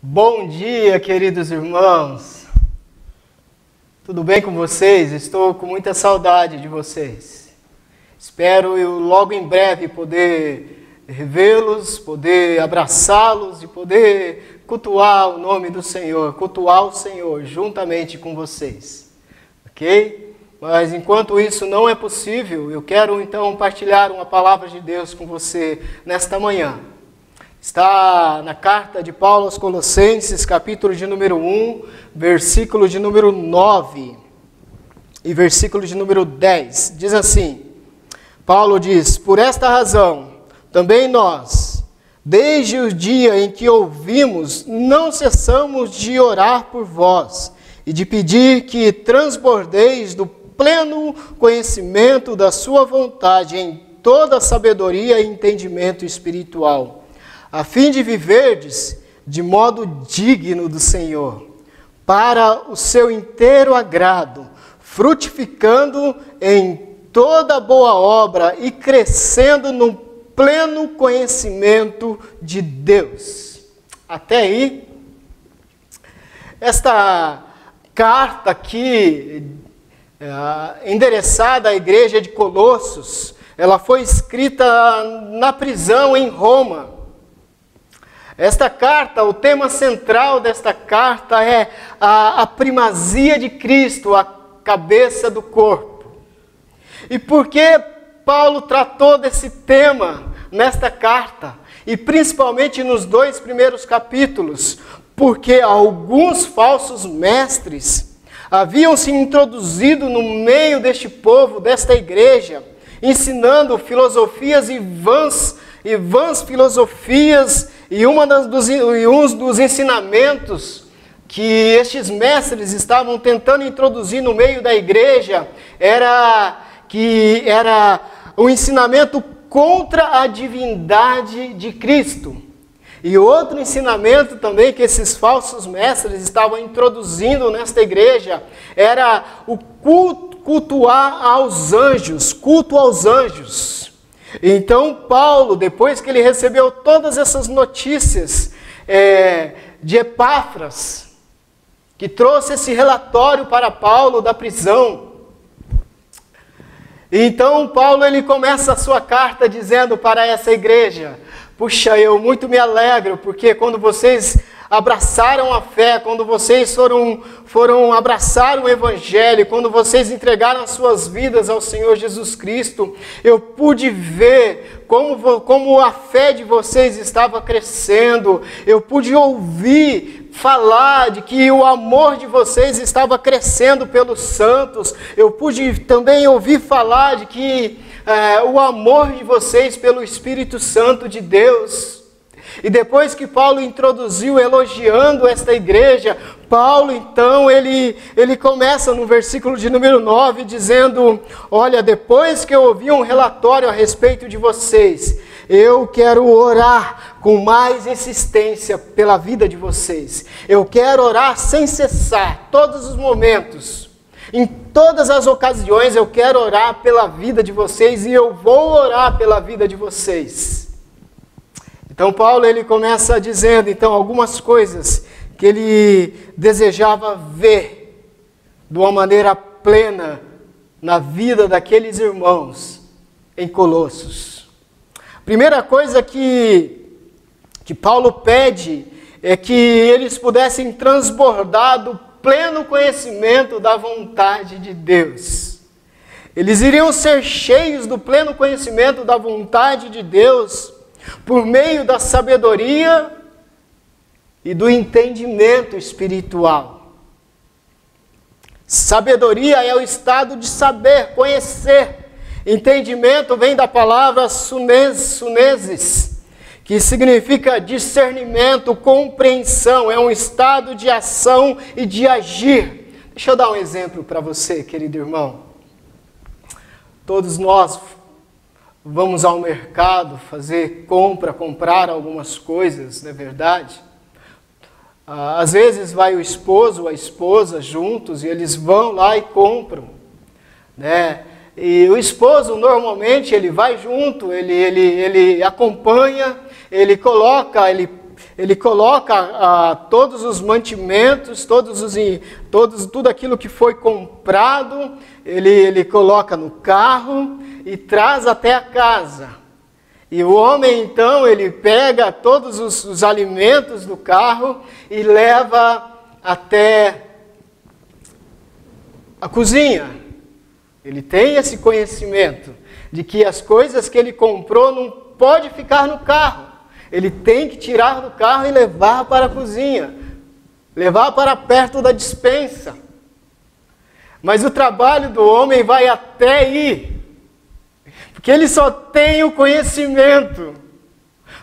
Bom dia, queridos irmãos. Tudo bem com vocês? Estou com muita saudade de vocês. Espero eu logo em breve poder revê-los, poder abraçá-los e poder cultuar o nome do Senhor, cultuar o Senhor juntamente com vocês. Ok? Mas enquanto isso não é possível, eu quero então partilhar uma palavra de Deus com você nesta manhã. Está na carta de Paulo aos Colossenses, capítulo de número 1, versículo de número 9 e versículo de número 10. Diz assim, Paulo diz, por esta razão, também nós, desde o dia em que ouvimos, não cessamos de orar por vós e de pedir que transbordeis do pleno conhecimento da sua vontade em toda sabedoria e entendimento espiritual, a fim de viverdes de modo digno do Senhor, para o seu inteiro agrado, frutificando em toda boa obra e crescendo no pleno conhecimento de Deus. Até aí, esta carta aqui, endereçada à igreja de Colossos, ela foi escrita na prisão em Roma. Esta carta, o tema central desta carta é a primazia de Cristo, a cabeça do corpo. E por que Paulo tratou desse tema nesta carta? E principalmente nos 2 primeiros capítulos, porque alguns falsos mestres haviam se introduzido no meio deste povo, desta igreja, ensinando filosofias e vãs filosofias, e um dos ensinamentos que estes mestres estavam tentando introduzir no meio da igreja era o ensinamento contra a divindade de Cristo. E outro ensinamento também que esses falsos mestres estavam introduzindo nesta igreja era o culto aos anjos. Então Paulo, depois que ele recebeu todas essas notícias de Epáfras, que trouxe esse relatório para Paulo da prisão, então Paulo ele começa a sua carta dizendo para essa igreja, puxa, eu muito me alegro, porque quando vocês abraçaram a fé, quando vocês foram abraçar o Evangelho, quando vocês entregaram as suas vidas ao Senhor Jesus Cristo, eu pude ver como a fé de vocês estava crescendo, eu pude ouvir falar de que o amor de vocês estava crescendo pelos santos, eu pude também ouvir falar de que o amor de vocês pelo Espírito Santo de Deus. E depois que Paulo introduziu elogiando esta igreja, Paulo então ele começa no versículo de número 9 dizendo, olha, depois que eu ouvi um relatório a respeito de vocês, eu quero orar com mais insistência pela vida de vocês. Eu quero orar sem cessar, todos os momentos. Em todas as ocasiões eu quero orar pela vida de vocês e eu vou orar pela vida de vocês. Então Paulo ele começa dizendo então algumas coisas que ele desejava ver de uma maneira plena na vida daqueles irmãos em Colossos. Primeira coisa que Paulo pede é que eles pudessem transbordar do pleno conhecimento da vontade de Deus. Eles iriam ser cheios do pleno conhecimento da vontade de Deus por meio da sabedoria e do entendimento espiritual. Sabedoria é o estado de saber, conhecer. Entendimento vem da palavra sunesis, que significa discernimento, compreensão. É um estado de ação e de agir. Deixa eu dar um exemplo para você, querido irmão. Todos nós vamos ao mercado fazer comprar algumas coisas, não é verdade? Às vezes vai o esposo ou a esposa juntos e eles vão lá e compram, né? E o esposo normalmente ele vai junto, ele acompanha, ele coloca, ele ele coloca todos os mantimentos, tudo aquilo que foi comprado, ele coloca no carro e traz até a casa. E o homem, então, ele pega todos os alimentos do carro e leva até a cozinha. Ele tem esse conhecimento de que as coisas que ele comprou não pode ficar no carro. Ele tem que tirar do carro e levar para a cozinha, levar para perto da despensa. Mas o trabalho do homem vai até aí, porque ele só tem o conhecimento.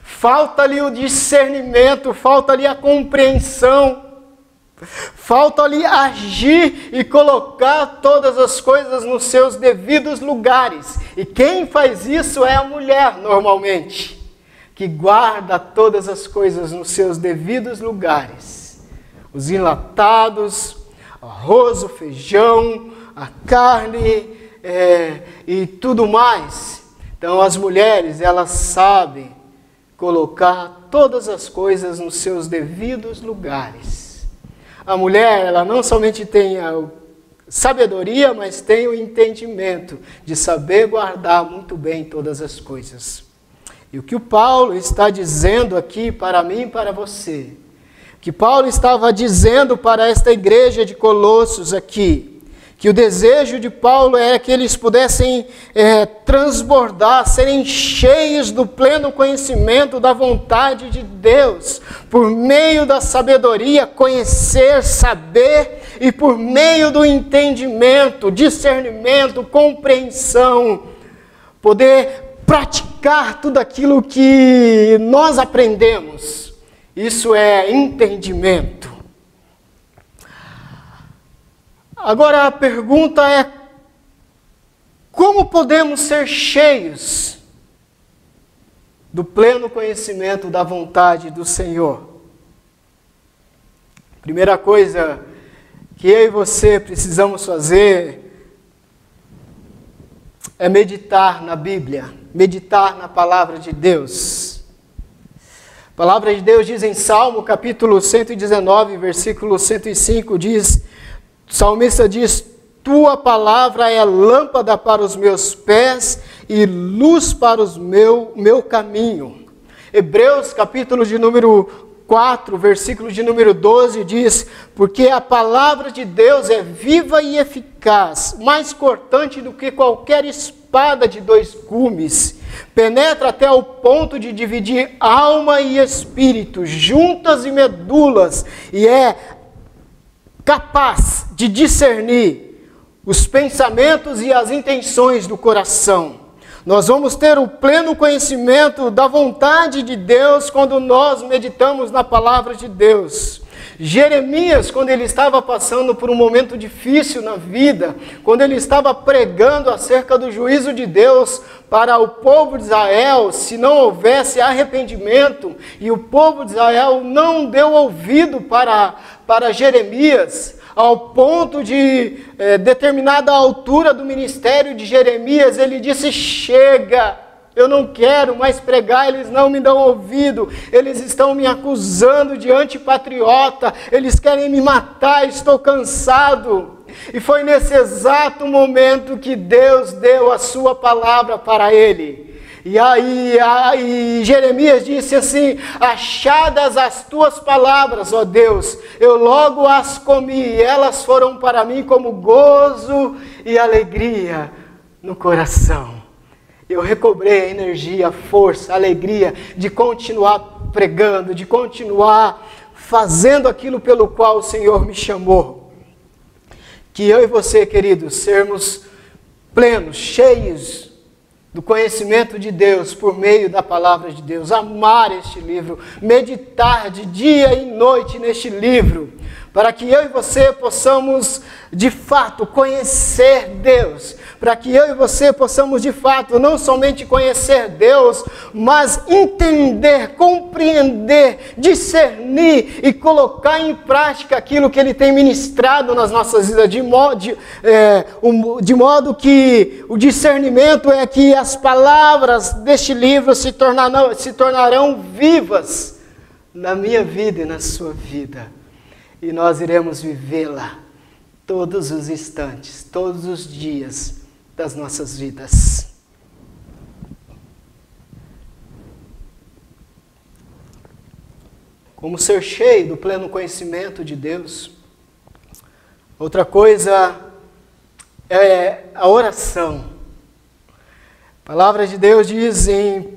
Falta ali o discernimento, falta ali a compreensão, falta ali agir e colocar todas as coisas nos seus devidos lugares. E quem faz isso é a mulher, normalmente, que guarda todas as coisas nos seus devidos lugares. Os enlatados, o arroz, o feijão, a carne e tudo mais. Então as mulheres, elas sabem colocar todas as coisas nos seus devidos lugares. A mulher, ela não somente tem a sabedoria, mas tem o entendimento de saber guardar muito bem todas as coisas. E o que o Paulo está dizendo aqui para mim e para você, que Paulo estava dizendo para esta igreja de Colossos aqui, que o desejo de Paulo era que eles pudessem transbordar, serem cheios do pleno conhecimento da vontade de Deus, por meio da sabedoria, conhecer, saber, e por meio do entendimento, discernimento, compreensão, poder praticar tudo aquilo que nós aprendemos. Isso é entendimento. Agora a pergunta é: como podemos ser cheios do pleno conhecimento da vontade do Senhor? Primeira coisa que eu e você precisamos fazer é meditar na Bíblia, meditar na palavra de Deus. A palavra de Deus diz em Salmo, capítulo 119, versículo 105, diz... O salmista diz: tua palavra é lâmpada para os meus pés e luz para o meu caminho. Hebreus, capítulo de número 4, versículo de número 12, diz: porque a palavra de Deus é viva e eficaz, mais cortante do que qualquer espada de 2 gumes, penetra até o ponto de dividir alma e espírito, juntas e medulas, e é capaz de discernir os pensamentos e as intenções do coração. Nós vamos ter o pleno conhecimento da vontade de Deus quando nós meditamos na palavra de Deus. Jeremias, quando ele estava passando por um momento difícil na vida, quando ele estava pregando acerca do juízo de Deus para o povo de Israel, se não houvesse arrependimento, e o povo de Israel não deu ouvido para Jeremias, ao ponto de determinada altura do ministério de Jeremias, ele disse: chega, eu não quero mais pregar, eles não me dão ouvido, eles estão me acusando de antipatriota, eles querem me matar, estou cansado. E foi nesse exato momento que Deus deu a sua palavra para ele. E aí Jeremias disse assim: achadas as tuas palavras, ó Deus, eu logo as comi, e elas foram para mim como gozo e alegria no coração. Eu recobrei a energia, a força, a alegria de continuar pregando, de continuar fazendo aquilo pelo qual o Senhor me chamou. Que eu e você, queridos, sermos plenos, cheios do conhecimento de Deus por meio da palavra de Deus, amar este livro, meditar de dia e noite neste livro, para que eu e você possamos de fato conhecer Deus, para que eu e você possamos de fato não somente conhecer Deus, mas entender, compreender, discernir e colocar em prática aquilo que Ele tem ministrado nas nossas vidas, de modo que o discernimento é que as palavras deste livro se tornarão vivas na minha vida e na sua vida. E nós iremos vivê-la todos os instantes, todos os dias das nossas vidas. Como ser cheio do pleno conhecimento de Deus. Outra coisa é a oração. A palavra de Deus diz em 1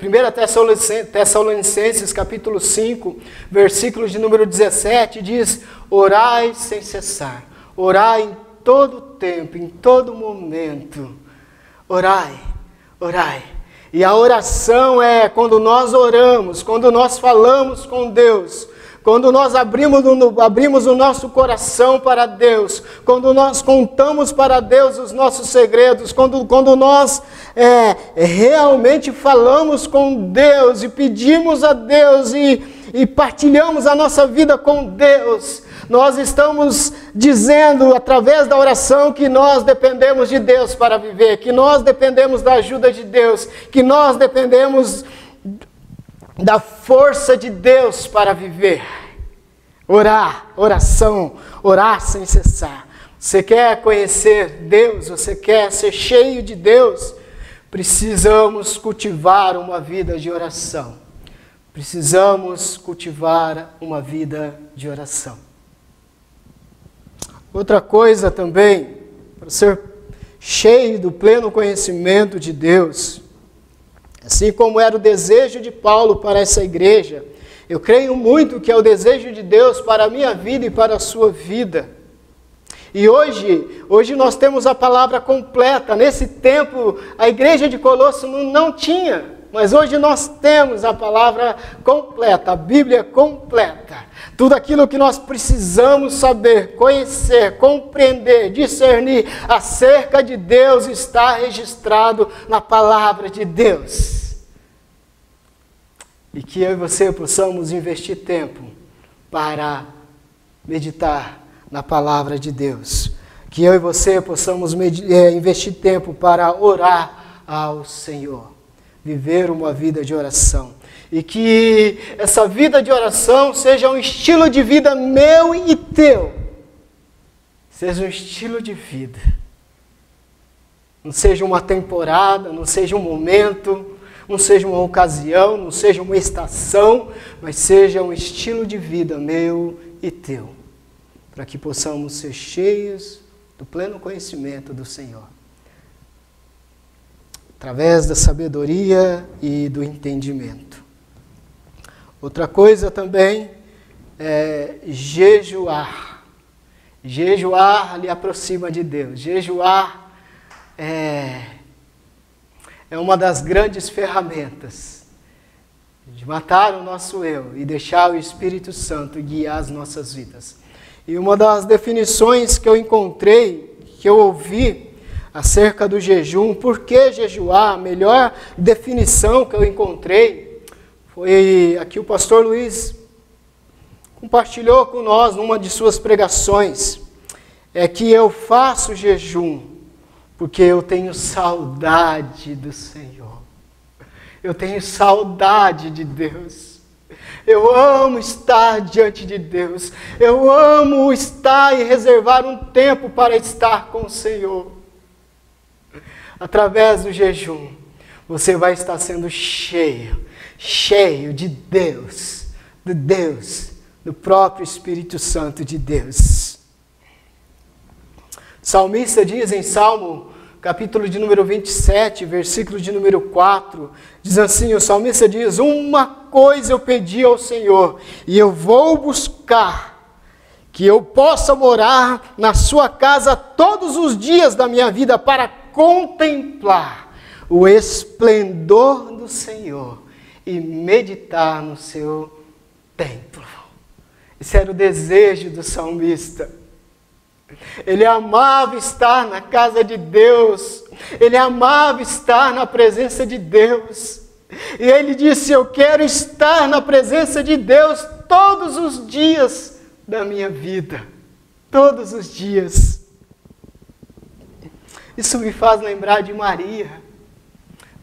Tessalonicenses capítulo 5, versículo de número 17, diz: orai sem cessar, orai em todo tempo, em todo momento, orai, orai. E a oração é quando nós oramos, quando nós falamos com Deus, quando nós abrimos o nosso coração para Deus, quando nós contamos para Deus os nossos segredos, quando nós realmente falamos com Deus e pedimos a Deus e partilhamos a nossa vida com Deus, nós estamos dizendo através da oração que nós dependemos de Deus para viver, que nós dependemos da ajuda de Deus, que nós dependemos da força de Deus para viver. Orar, oração, orar sem cessar. Você quer conhecer Deus? Você quer ser cheio de Deus? Precisamos cultivar uma vida de oração. Precisamos cultivar uma vida de oração. Outra coisa também, para ser cheio do pleno conhecimento de Deus, assim como era o desejo de Paulo para essa igreja, eu creio muito que é o desejo de Deus para a minha vida e para a sua vida. E hoje nós temos a palavra completa. Nesse tempo, a igreja de Colosso não tinha, mas hoje nós temos a palavra completa, a Bíblia completa. Tudo aquilo que nós precisamos saber, conhecer, compreender, discernir acerca de Deus está registrado na palavra de Deus. E que eu e você possamos investir tempo para meditar na palavra de Deus. Que eu e você possamos investir tempo para orar ao Senhor. Viver uma vida de oração. E que essa vida de oração seja um estilo de vida meu e teu. Seja um estilo de vida. Não seja uma temporada, não seja um momento, não seja uma ocasião, não seja uma estação, mas seja um estilo de vida meu e teu, para que possamos ser cheios do pleno conhecimento do Senhor, através da sabedoria e do entendimento. Outra coisa também é jejuar. Jejuar lhe aproxima de Deus. Jejuar é uma das grandes ferramentas de matar o nosso eu e deixar o Espírito Santo guiar as nossas vidas. E uma das definições que eu encontrei, que eu ouvi acerca do jejum, por que jejuar, a melhor definição que eu encontrei, foi aqui o pastor Luiz compartilhou com nós numa de suas pregações, é que eu faço jejum porque eu tenho saudade do Senhor. Eu tenho saudade de Deus. Eu amo estar diante de Deus. Eu amo estar e reservar um tempo para estar com o Senhor. Através do jejum, você vai estar sendo cheio de Deus, do próprio Espírito Santo de Deus. O salmista diz em Salmo, capítulo de número 27, versículo de número 4, diz assim, o salmista diz, uma coisa eu pedi ao Senhor, e eu vou buscar, que eu possa morar na sua casa todos os dias da minha vida, para contemplar o esplendor do Senhor e meditar no seu templo. Esse era o desejo do salmista. Ele amava estar na casa de Deus, ele amava estar na presença de Deus. E ele disse, eu quero estar na presença de Deus todos os dias da minha vida. Todos os dias. Isso me faz lembrar de Maria.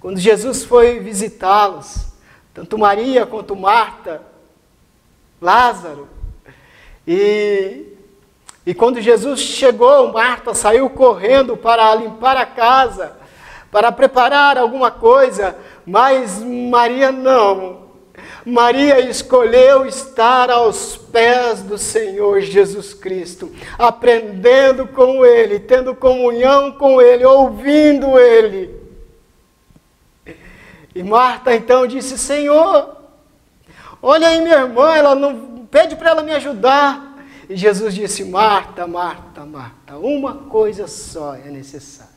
Quando Jesus foi visitá-los, tanto Maria quanto Marta, Lázaro. E quando Jesus chegou, Marta saiu correndo para limpar a casa, para preparar alguma coisa, mas Maria não. Maria escolheu estar aos pés do Senhor Jesus Cristo, aprendendo com Ele, tendo comunhão com Ele, ouvindo Ele. E Marta então disse: Senhor, olha aí minha irmã, ela não pede para ela me ajudar. E Jesus disse: Marta, Marta, Marta, uma coisa só é necessária.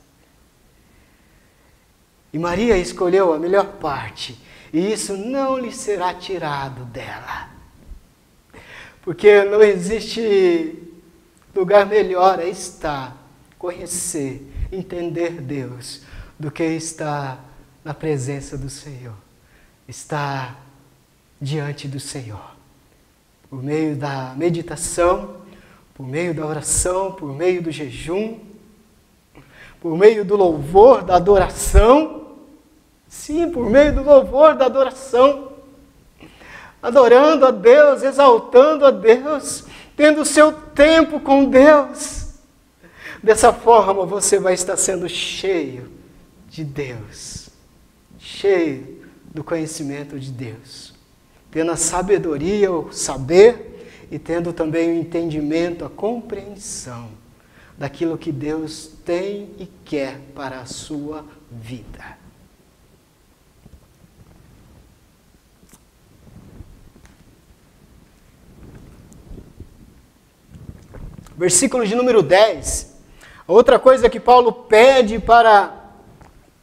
E Maria escolheu a melhor parte, e isso não lhe será tirado dela. Porque não existe lugar melhor a estar, conhecer, entender Deus, do que estar na presença do Senhor. Estar diante do Senhor. Por meio da meditação, por meio da oração, por meio do jejum, por meio do louvor, da adoração. Sim, por meio do louvor, da adoração. Adorando a Deus, exaltando a Deus, tendo o seu tempo com Deus. Dessa forma você vai estar sendo cheio de Deus, cheio do conhecimento de Deus, tendo a sabedoria, o saber, e tendo também o entendimento, a compreensão daquilo que Deus tem e quer para a sua vida. Versículo de número 10. Outra coisa que Paulo pede para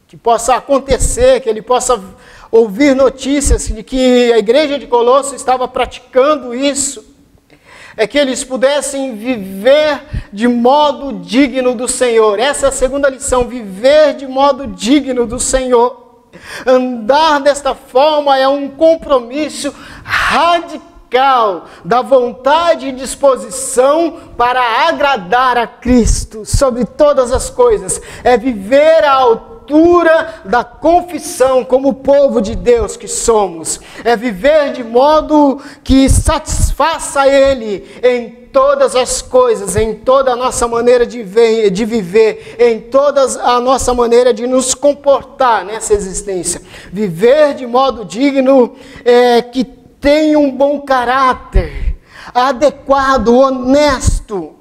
que possa acontecer, que ele possa ouvir notícias de que a igreja de Colosso estava praticando isso, é que eles pudessem viver de modo digno do Senhor. Essa é a segunda lição: viver de modo digno do Senhor. Andar desta forma é um compromisso radical da vontade e disposição para agradar a Cristo sobre todas as coisas. É viver à altura da confissão como povo de Deus que somos. É viver de modo que satisfaça Ele em todas as coisas, em toda a nossa maneira de viver, em toda a nossa maneira de nos comportar nessa existência. Viver de modo digno, que tem um bom caráter, adequado, honesto.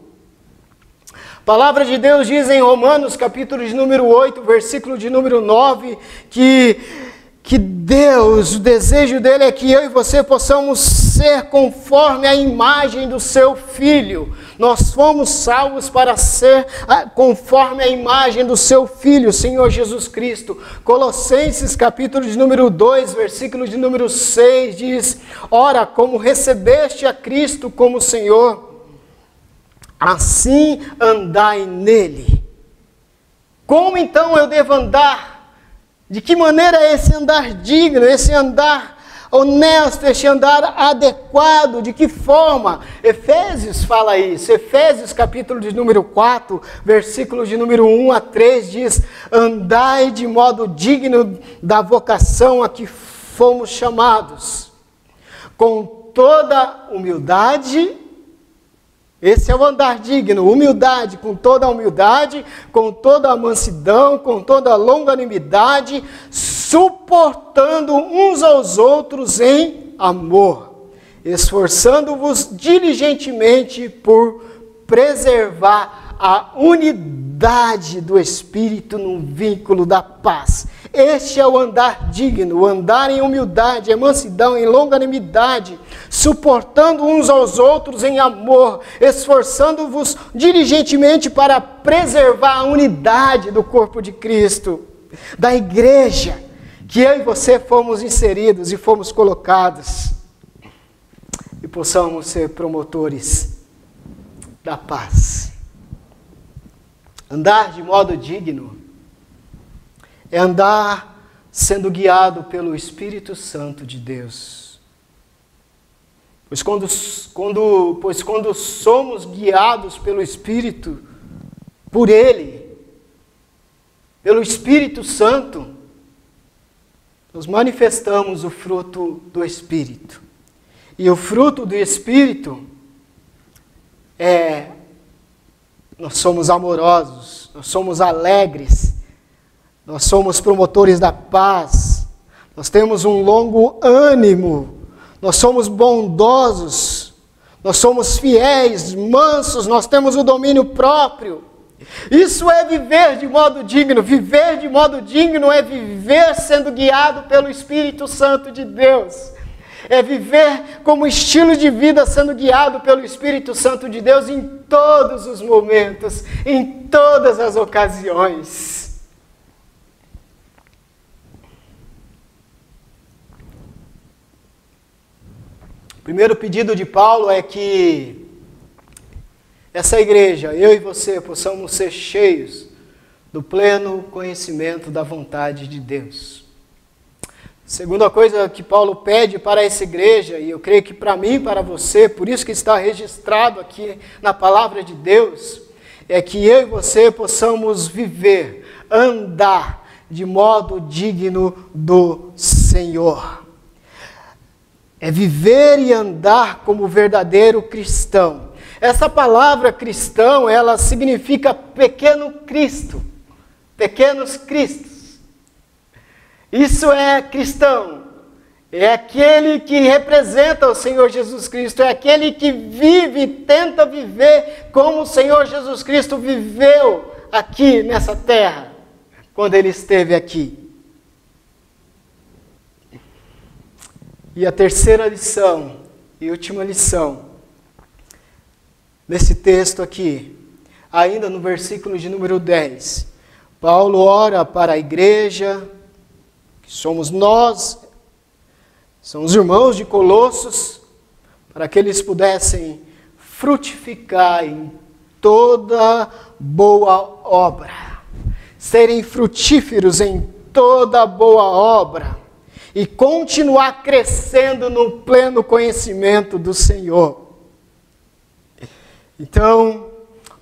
A palavra de Deus diz em Romanos, capítulo de número 8, versículo de número 9, que Deus, o desejo dele é que eu e você possamos ser conforme a imagem do seu Filho. Nós fomos salvos para ser conforme a imagem do seu Filho, Senhor Jesus Cristo. Colossenses, capítulo de número 2, versículo de número 6, diz: ora, como recebeste a Cristo como Senhor, assim andai nele. Como então eu devo andar? De que maneira é esse andar digno, esse andar honesto, esse andar adequado? De que forma? Efésios fala isso. Efésios capítulo de número 4, versículos de número 1 a 3 diz: andai de modo digno da vocação a que fomos chamados, com toda humildade. Esse é o andar digno, humildade, com toda a humildade, com toda a mansidão, com toda a longanimidade, suportando uns aos outros em amor, esforçando-vos diligentemente por preservar a unidade do Espírito no vínculo da paz. Este é o andar digno, o andar em humildade, em mansidão, em longanimidade, suportando uns aos outros em amor, esforçando-vos diligentemente para preservar a unidade do corpo de Cristo, da igreja, que eu e você fomos inseridos e fomos colocados, e possamos ser promotores da paz. Andar de modo digno é andar sendo guiado pelo Espírito Santo de Deus. Pois quando somos guiados pelo Espírito, por Ele, pelo Espírito Santo, nós manifestamos o fruto do Espírito. E o fruto do Espírito nós somos amorosos, nós somos alegres, nós somos promotores da paz, nós temos um longo ânimo, nós somos bondosos, nós somos fiéis, mansos, nós temos o domínio próprio. Isso é viver de modo digno. Viver de modo digno é viver sendo guiado pelo Espírito Santo de Deus. É viver como estilo de vida sendo guiado pelo Espírito Santo de Deus em todos os momentos, em todas as ocasiões. O primeiro pedido de Paulo é que essa igreja, eu e você, possamos ser cheios do pleno conhecimento da vontade de Deus. Segunda coisa que Paulo pede para essa igreja, e eu creio que para mim e para você, por isso que está registrado aqui na palavra de Deus, é que eu e você possamos viver, andar de modo digno do Senhor. É viver e andar como verdadeiro cristão. Essa palavra cristão, ela significa pequeno Cristo, pequenos Cristos. Isso é cristão, é aquele que representa o Senhor Jesus Cristo, é aquele que vive e tenta viver como o Senhor Jesus Cristo viveu aqui nessa terra, quando Ele esteve aqui. E a terceira lição, e última lição, nesse texto aqui, ainda no versículo de número 10, Paulo ora para a igreja, que somos nós, são os irmãos de Colossos, para que eles pudessem frutificar em toda boa obra, serem frutíferos em toda boa obra, e continuar crescendo no pleno conhecimento do Senhor. Então,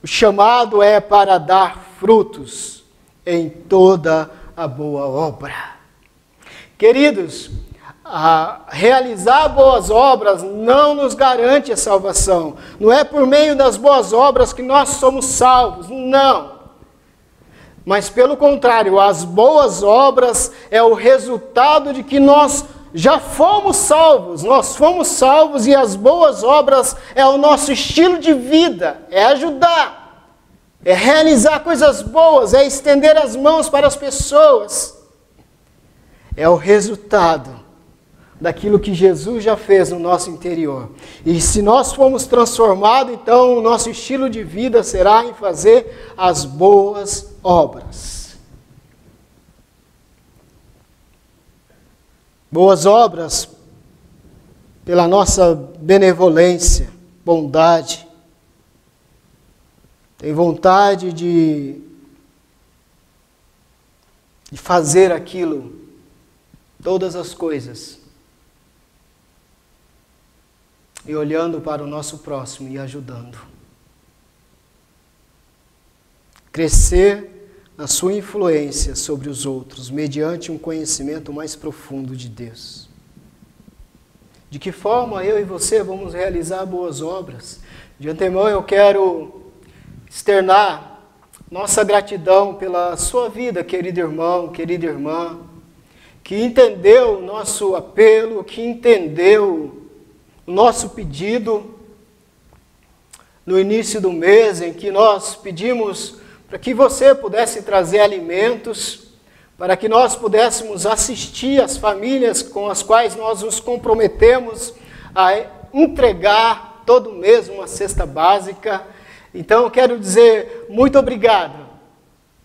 o chamado é para dar frutos em toda a boa obra. Queridos, realizar boas obras não nos garante a salvação. Não é por meio das boas obras que nós somos salvos, não. Mas pelo contrário, as boas obras é o resultado de que nós já fomos salvos. Nós fomos salvos e as boas obras é o nosso estilo de vida, é ajudar, é realizar coisas boas, é estender as mãos para as pessoas. É o resultado daquilo que Jesus já fez no nosso interior. E se nós formos transformados, então o nosso estilo de vida será em fazer as boas obras. Boas obras pela nossa benevolência, bondade. Tem vontade de fazer aquilo, todas as coisas, e olhando para o nosso próximo e ajudando. Crescer na sua influência sobre os outros, mediante um conhecimento mais profundo de Deus. De que forma eu e você vamos realizar boas obras? De antemão eu quero externar nossa gratidão pela sua vida, querido irmão, querida irmã, que entendeu o nosso apelo, que entendeu o nosso pedido no início do mês, em que nós pedimos para que você pudesse trazer alimentos, para que nós pudéssemos assistir as famílias com as quais nós nos comprometemos a entregar todo mês uma cesta básica. Então eu quero dizer muito obrigado.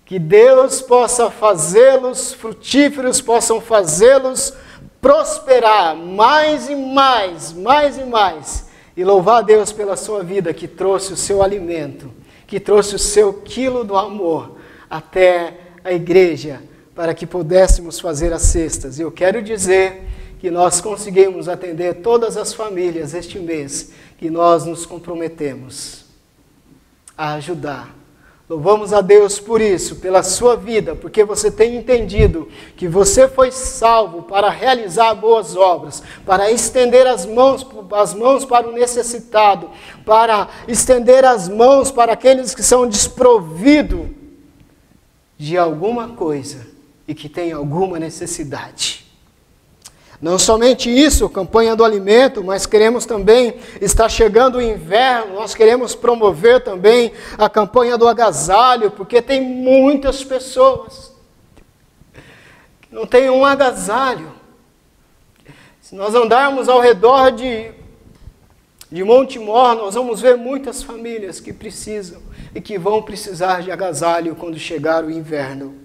Que Deus possa fazê-los frutíferos, possam fazê-los prosperar mais e mais, mais e mais. E louvar a Deus pela sua vida que trouxe o seu alimento, que trouxe o seu quilo do amor até a igreja, para que pudéssemos fazer as cestas. E eu quero dizer que nós conseguimos atender todas as famílias este mês, que nós nos comprometemos a ajudar Louvamos a Deus por isso, pela sua vida, porque você tem entendido que você foi salvo para realizar boas obras, para estender as mãos para o necessitado, para estender as mãos para aqueles que são desprovidos de alguma coisa e que têm alguma necessidade. Não somente isso, campanha do alimento, mas queremos também, está chegando o inverno, nós queremos promover também a campanha do agasalho, porque tem muitas pessoas que não têm um agasalho. Se nós andarmos ao redor de Montemor, nós vamos ver muitas famílias que precisam e que vão precisar de agasalho quando chegar o inverno.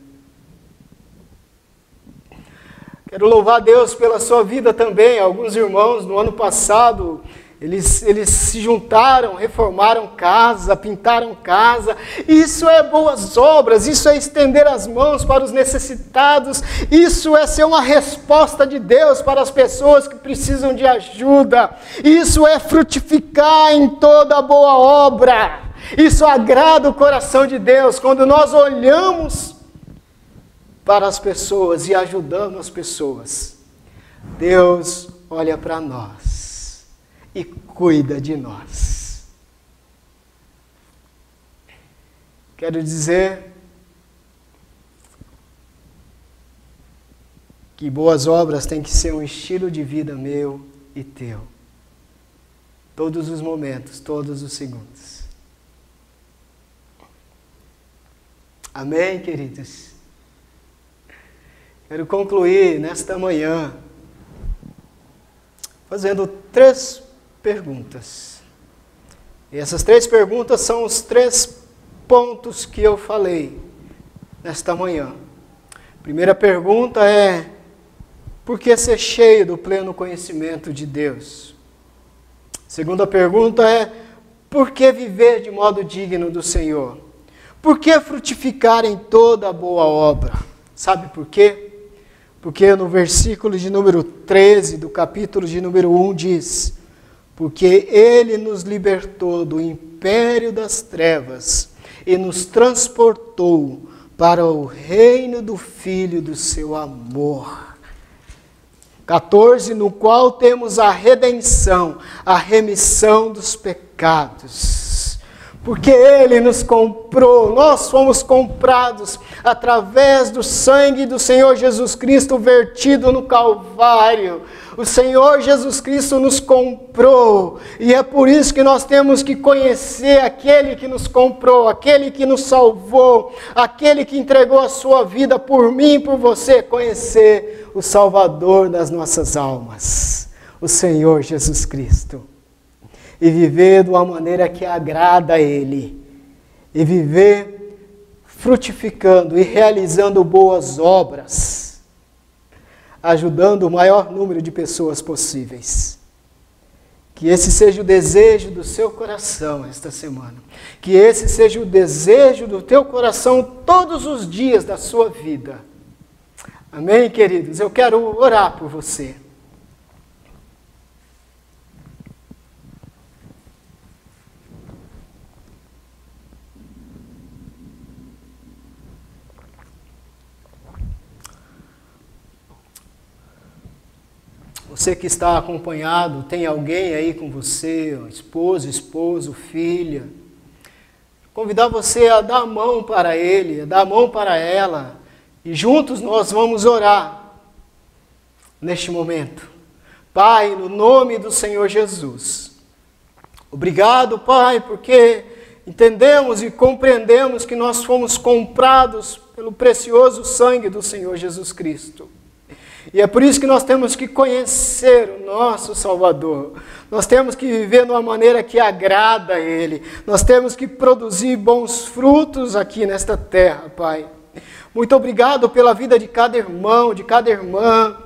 Quero louvar a Deus pela sua vida também. Alguns irmãos, no ano passado, eles se juntaram, reformaram casa, pintaram casa. Isso é boas obras, isso é estender as mãos para os necessitados. Isso é ser uma resposta de Deus para as pessoas que precisam de ajuda. Isso é frutificar em toda boa obra. Isso agrada o coração de Deus quando nós olhamos para as pessoas e ajudamos as pessoas. Deus olha para nós e cuida de nós. Quero dizer que boas obras têm que ser um estilo de vida meu e teu. Todos os momentos, todos os segundos. Amém, queridos? Quero concluir nesta manhã fazendo 3 perguntas. E essas 3 perguntas são os 3 pontos que eu falei nesta manhã. Primeira pergunta é: por que ser cheio do pleno conhecimento de Deus? Segunda pergunta é: por que viver de modo digno do Senhor? Por que frutificar em toda boa obra? Sabe por quê? Porque no versículo de número 13 do capítulo de número 1 diz: porque Ele nos libertou do império das trevas e nos transportou para o reino do Filho do seu amor. 14, no qual temos a redenção, a remissão dos pecados. Porque Ele nos comprou, nós fomos comprados através do sangue do Senhor Jesus Cristo vertido no Calvário. O Senhor Jesus Cristo nos comprou e é por isso que nós temos que conhecer aquele que nos comprou, aquele que nos salvou, aquele que entregou a sua vida por mim e por você, conhecer o Salvador das nossas almas, o Senhor Jesus Cristo. E viver de uma maneira que agrada a Ele. E viver frutificando e realizando boas obras. Ajudando o maior número de pessoas possíveis. Que esse seja o desejo do seu coração esta semana. Que esse seja o desejo do teu coração todos os dias da sua vida. Amém, queridos? Eu quero orar por você. Você que está acompanhado, tem alguém aí com você, esposo, filha. Convidar você a dar a mão para ele, a dar a mão para ela. E juntos nós vamos orar neste momento. Pai, no nome do Senhor Jesus. Obrigado, Pai, porque entendemos e compreendemos que nós fomos comprados pelo precioso sangue do Senhor Jesus Cristo. E é por isso que nós temos que conhecer o nosso Salvador. Nós temos que viver de uma maneira que agrada a Ele. Nós temos que produzir bons frutos aqui nesta terra, Pai. Muito obrigado pela vida de cada irmão, de cada irmã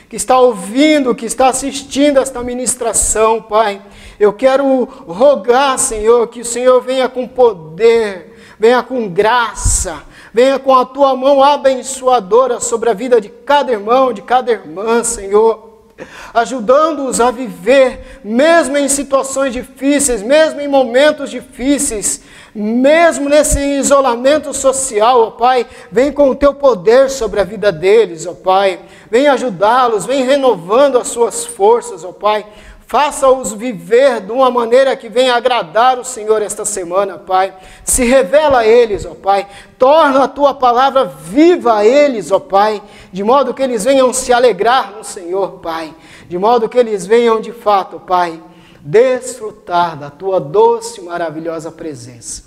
que está ouvindo, que está assistindo esta ministração, Pai. Eu quero rogar, Senhor, que o Senhor venha com poder, venha com graça, venha com a Tua mão abençoadora sobre a vida de cada irmão, de cada irmã, Senhor. ajudando-os a viver, mesmo em situações difíceis, mesmo em momentos difíceis, mesmo nesse isolamento social, ó Pai, vem com o Teu poder sobre a vida deles, ó Pai, vem ajudá-los, vem renovando as suas forças, ó Pai, faça-os viver de uma maneira que venha agradar o Senhor esta semana, Pai. Se revela a eles, ó Pai. Torna a Tua palavra viva a eles, ó Pai. De modo que eles venham se alegrar no Senhor, Pai. De modo que eles venham, de fato, Pai, desfrutar da Tua doce e maravilhosa presença.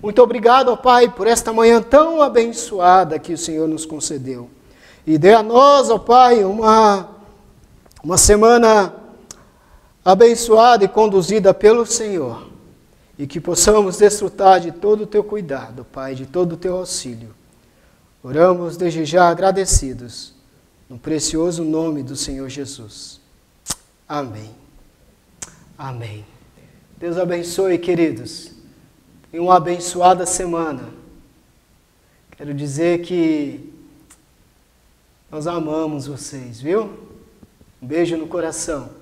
Muito obrigado, ó Pai, por esta manhã tão abençoada que o Senhor nos concedeu. E dê a nós, ó Pai, uma semana abençoada e conduzida pelo Senhor, e que possamos desfrutar de todo o Teu cuidado, Pai, de todo o Teu auxílio. Oramos desde já agradecidos, no precioso nome do Senhor Jesus. Amém. Amém. Deus abençoe, queridos. E uma abençoada semana. Quero dizer que nós amamos vocês, viu? Um beijo no coração.